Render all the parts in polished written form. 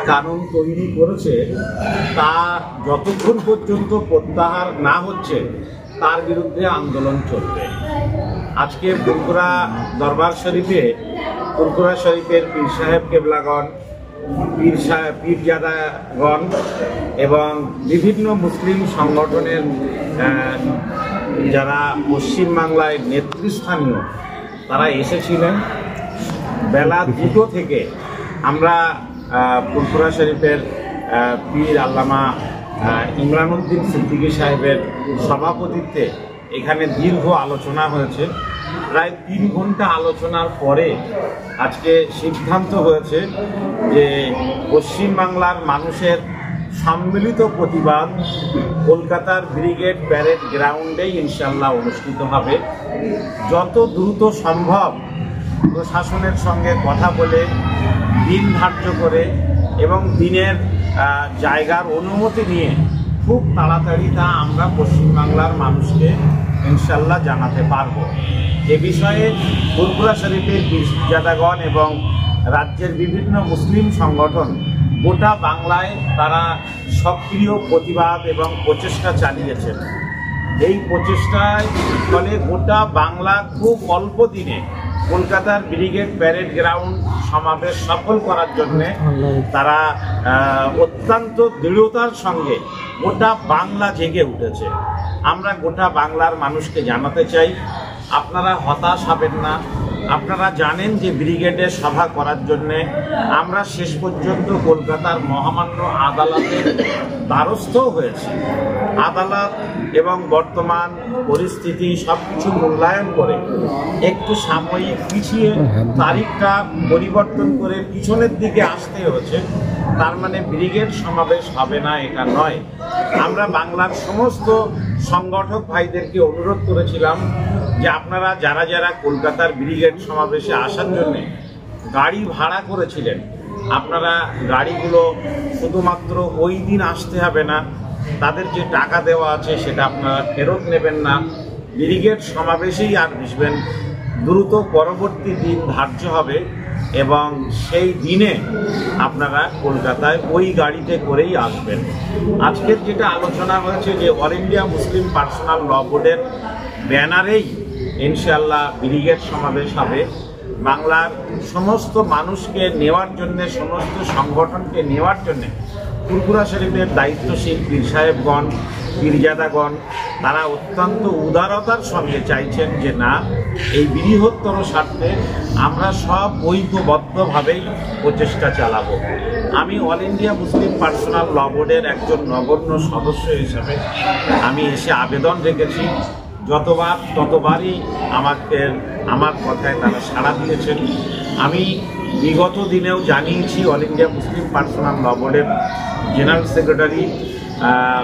কানুন তৈরি করেছে তা যতক্ষণ পর্যন্ত প্রত্যাহার না হচ্ছে তার বিরুদ্ধে আন্দোলন চলবে। আজকে ফুরফুরা দরবার শরীফে ফুরফুরা শরীফের পীর সাহেব কেবলাগণ, পীরজাদাগণ এবং বিভিন্ন মুসলিম সংগঠনের যারা পশ্চিমবাংলায় নেতৃস্থানীয় তারা এসেছিলেন। বেলা 2টো থেকে আমরা ফুরফুরা শরীফের পীর আল্লামা ইমরান উদ্দিন সিদ্দিকী সাহেবের সভাপতিত্বে এখানে দীর্ঘ আলোচনা হয়েছে। প্রায় 3 ঘন্টা আলোচনার পরে আজকে সিদ্ধান্ত হয়েছে যে পশ্চিমবাংলার মানুষের সম্মিলিত প্রতিবাদ কলকাতার ব্রিগেড প্যারেড গ্রাউন্ডেই ইনশাল্লাহ অনুষ্ঠিত হবে। যত দ্রুত সম্ভব প্রশাসনের সঙ্গে কথা বলে দিন ধার্য করে এবং দিনের জায়গার অনুমতি নিয়ে খুব তাড়াতাড়ি তা আমরা পশ্চিমবাংলার মানুষকে ইনশাল্লাহ জানাতে পারব। এ বিষয়ে ফুরফুরা শরীফের পীরজাদাগণ এবং রাজ্যের বিভিন্ন মুসলিম সংগঠন গোটা বাংলায় তারা সক্রিয় প্রতিবাদ এবং প্রচেষ্টা চালিয়েছেন। এই প্রচেষ্টায় ফলে গোটা বাংলা খুব অল্প দিনে কলকাতার ব্রিগেড প্যারেড গ্রাউন্ড সমাবেশ সফল করার জন্যে তারা অত্যন্ত দৃঢ়তার সঙ্গে গোটা বাংলা জেগে উঠেছে। আমরা গোটা বাংলার মানুষকে জানাতে চাই, আপনারা হতাশ হবেন না। আপনারা জানেন যে ব্রিগেডে সভা করার জন্যে আমরা শেষ পর্যন্ত কলকাতার মহামান্য আদালতের দ্বারস্থ হয়েছি। আদালত এবং বর্তমান পরিস্থিতি সব কিছু মূল্যায়ন করে একটু সাময়িক পিছিয়ে তারিখটা পরিবর্তন করে পিছনের দিকে আসতে হয়েছে। তার মানে ব্রিগেড সমাবেশ হবে না এটা নয়। আমরা বাংলার সমস্ত সংগঠক ভাইদেরকে অনুরোধ করেছিলাম যে আপনারা যারা যারা কলকাতার ব্রিগেড সমাবেশে আসার জন্য গাড়ি ভাড়া করেছিলেন, আপনারা গাড়িগুলো শুধুমাত্র ওই দিন আসতে হবে না, তাদের যে টাকা দেওয়া আছে সেটা আপনারা ফেরত নেবেন না, ব্রিগেড সমাবেশেই আর বসবেন। দ্রুত পরবর্তী দিন ধার্য হবে এবং সেই দিনে আপনারা কলকাতায় ওই গাড়িতে করেই আসবেন। আজকের যেটা আলোচনা হয়েছে যে অল ইন্ডিয়া মুসলিম পার্সোনাল ল বোর্ডের ব্যানারেই ইনশাআল্লাহ ব্রিগেড সমাবেশ হবে। বাংলার সমস্ত মানুষকে নেওয়ার জন্যে, সমস্ত সংগঠনকে নেওয়ার জন্যে ফুরফুরা শরীফের দায়িত্বশীল পীর সাহেবগণ, পীরজাদাগণ তারা অত্যন্ত উদারতার সঙ্গে চাইছেন যে না, এই বৃহত্তর স্বার্থে আমরা সব ঐক্যবদ্ধভাবেই প্রচেষ্টা চালাবো। আমি অল ইন্ডিয়া মুসলিম পার্সোনাল ল বোর্ডের একজন নগণ্য সদস্য হিসাবে আমি এসে আবেদন রেখেছি। যতবার ততবারই আমার কথায় তারা সাড়া দিয়েছেন। আমি বিগত দিনেও জানিয়েছি অল ইন্ডিয়া মুসলিম পার্সোনাল ল বোর্ডের জেনারেল সেক্রেটারি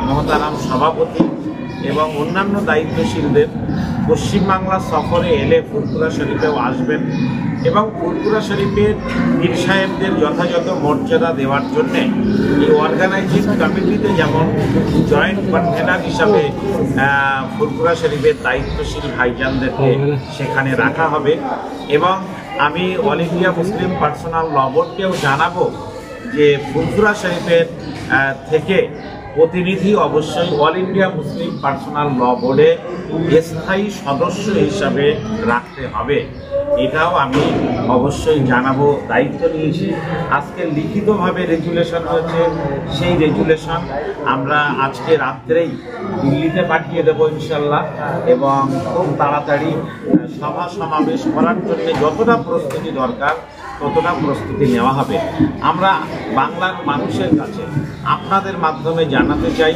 মহতারাম সভাপতি এবং অন্যান্য দায়িত্বশীলদের পশ্চিমবাংলা সফরে এলে ফুরফুরা শরীফেও আসবেন এবং ফুরফুরা শরীফের পীর সাহেবদের যথাযথ মর্যাদা দেওয়ার জন্যে এই অর্গানাইজিং কমিটিতে যেমন জয়েন্ট কনভেনার হিসাবে ফুরফুরা শরীফের দায়িত্বশীল ভাইজানদেরকে সেখানে রাখা হবে। এবং আমি অল ইন্ডিয়া মুসলিম পার্সোনাল ল বোর্ডকেও জানাবো যে ফুরফুরা শরীফের থেকে প্রতিনিধি অবশ্যই অল ইন্ডিয়া মুসলিম পার্সোনাল ল বোর্ডে স্থায়ী সদস্য হিসাবে রাখতে হবে। এটাও আমি অবশ্যই জানাবো, দায়িত্ব নিয়েছি। আজকে লিখিতভাবে রেজুলেশন হয়েছে, সেই রেজুলেশন আমরা আজকে রাত্রেই দিল্লিতে পাঠিয়ে দেবো ইনশাল্লাহ এবং খুব তাড়াতাড়ি সভা সমাবেশ করার জন্য যতটা প্রস্তুতি দরকার ততটা প্রস্তুতি নেওয়া হবে। আমরা বাংলার মানুষের কাছে আপনাদের মাধ্যমে জানাতে চাই,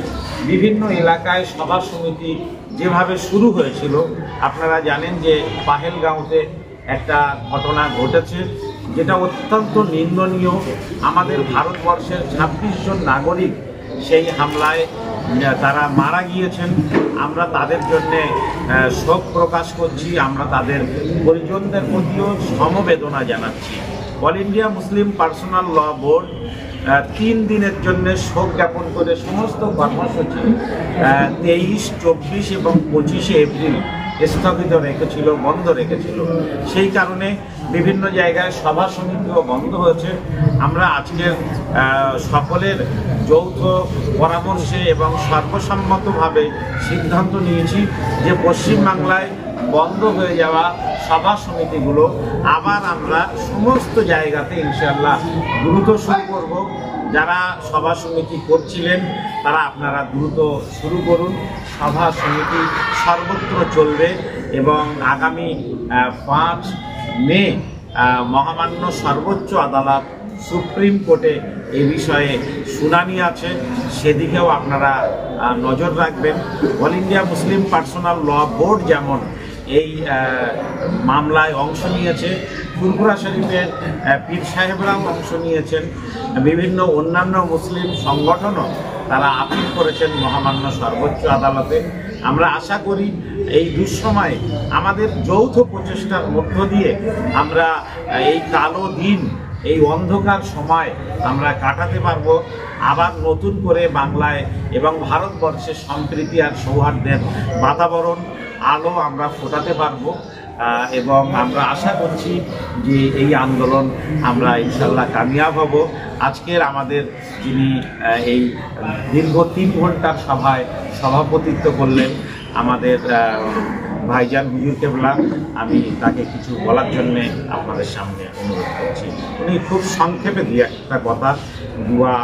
বিভিন্ন এলাকায় সভা সমিতি যেভাবে শুরু হয়েছিল, আপনারা জানেন যে পাহেলগাঁওতে একটা ঘটনা ঘটেছে যেটা অত্যন্ত নিন্দনীয়। আমাদের ভারতবর্ষের 26 জন নাগরিক সেই হামলায় তারা মারা গিয়েছেন। আমরা তাদের জন্যে শোক প্রকাশ করছি, আমরা তাদের পরিজনদের প্রতিও সমবেদনা জানাচ্ছি। অল ইন্ডিয়া মুসলিম পার্সোনাল ল বোর্ড 3 দিনের জন্য শোক জ্ঞাপন করে সমস্ত কর্মসূচি 23, 24 এবং 25 এপ্রিল স্থগিত রেখেছিল, বন্ধ রেখেছিল। সেই কারণে বিভিন্ন জায়গায় সভা সমিতিও বন্ধ হয়েছে। আমরা আজকের সকলের যৌথ পরামর্শে এবং সর্বসম্মতভাবে সিদ্ধান্ত নিয়েছি যে পশ্চিমবাংলায় বন্ধ হয়ে যাওয়া সভা সমিতিগুলো আবার আমরা সমস্ত জায়গাতে ইনশাআল্লাহ দ্রুত শুরু করব। যারা সভা সমিতি করছিলেন তারা আপনারা দ্রুত শুরু করুন। সভা সমিতি সর্বত্র চলবে এবং আগামী 5 মে মহামান্য সর্বোচ্চ আদালত সুপ্রিম কোর্টে এই বিষয়ে শুনানি আছে, সেদিকেও আপনারা নজর রাখবেন। অল ইন্ডিয়া মুসলিম পার্সোনাল ল বোর্ড যেমন এই মামলায় অংশ নিয়েছে, ফুরফুরা শরীফের পীর সাহেবরাও অংশ নিয়েছেন, বিভিন্ন অন্যান্য মুসলিম সংগঠনও তারা আপিল করেছেন মহামান্য সর্বোচ্চ আদালতে। আমরা আশা করি এই দুঃসময়ে আমাদের যৌথ প্রচেষ্টার মধ্য দিয়ে আমরা এই কালো দিন, এই অন্ধকার সময় আমরা কাটাতে পারবো। আবার নতুন করে বাংলায় এবং ভারতবর্ষে সম্প্রীতি আর সৌহার্দ্যের বাতাবরণ আলো আমরা ফোটাতে পারবো এবং আমরা আশা করছি যে এই আন্দোলন আমরা ইনশাল্লাহ কামিয়াব হব। আজকের আমাদের যিনি এই দীর্ঘ 3 ঘন্টার সভায় সভাপতিত্ব করলেন আমাদের ভাইজান হুজুর কেবলা, আমি তাকে কিছু বলার জন্যে আপনাদের সামনে অনুরোধ করছি। উনি খুব সংক্ষেপে দিয়ে একটা কথা, দুয়া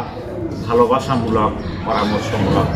ভালোবাসামূলক পরামর্শমূলক